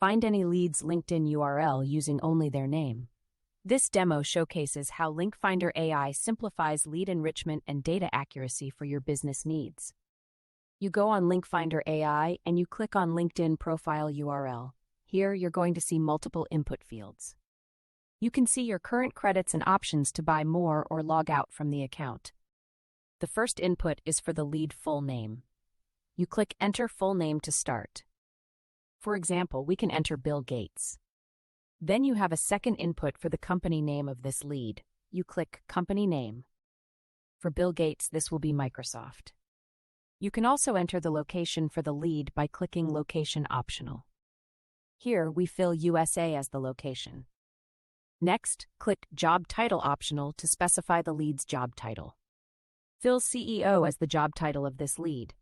Find any leads LinkedIn URL using only their name. This demo showcases how LinkFinder AI simplifies lead enrichment and data accuracy for your business needs. You go on LinkFinder AI and you click on LinkedIn profile URL. Here, you're going to see multiple input fields. You can see your current credits and options to buy more or log out from the account. The first input is for the lead full name. You click Enter Full Name to start. For example, we can enter Bill Gates. Then you have a second input for the company name of this lead. You click Company Name. For Bill Gates, this will be Microsoft. You can also enter the location for the lead by clicking Location Optional. Here, we fill USA as the location. Next, click Job Title Optional to specify the lead's job title. Fill CEO as the job title of this lead.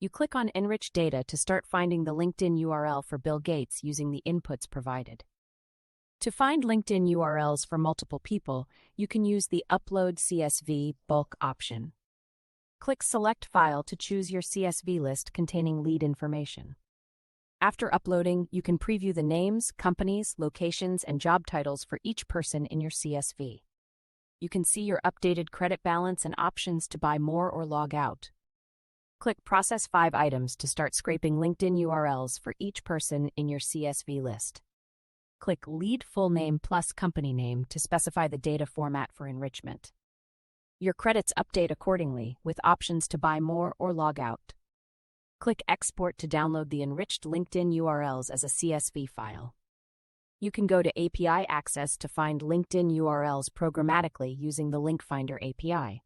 You click on Enrich Data to start finding the LinkedIn URL for Bill Gates using the inputs provided. To find LinkedIn URLs for multiple people, you can use the Upload CSV bulk option. Click Select File to choose your CSV list containing lead information. After uploading, you can preview the names, companies, locations, and job titles for each person in your CSV. You can see your updated credit balance and options to buy more or log out. Click Process 5 items to start scraping LinkedIn URLs for each person in your CSV list. Click Lead Full Name plus Company Name to specify the data format for enrichment. Your credits update accordingly, with options to buy more or log out. Click Export to download the enriched LinkedIn URLs as a CSV file. You can go to API Access to find LinkedIn URLs programmatically using the LinkFinder API.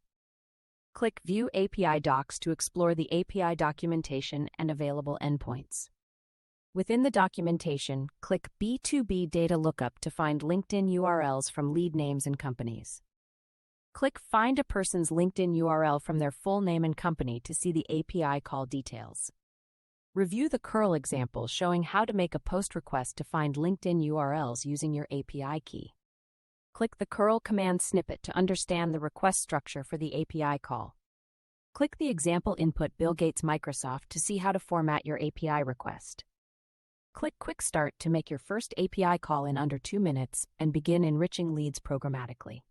Click View API Docs to explore the API documentation and available endpoints. Within the documentation, click B2B Data Lookup to find LinkedIn URLs from lead names and companies. Click Find a person's LinkedIn URL from their full name and company to see the API call details. Review the curl example showing how to make a post request to find LinkedIn URLs using your API key. Click the curl command snippet to understand the request structure for the API call. Click the example input Bill Gates Microsoft to see how to format your API request. Click Quick Start to make your first API call in under 2 minutes and begin enriching leads programmatically.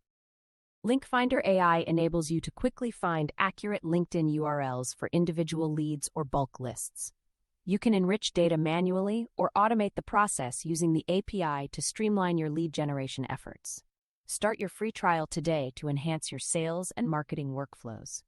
LinkFinder AI enables you to quickly find accurate LinkedIn URLs for individual leads or bulk lists. You can enrich data manually or automate the process using the API to streamline your lead generation efforts. Start your free trial today to enhance your sales and marketing workflows.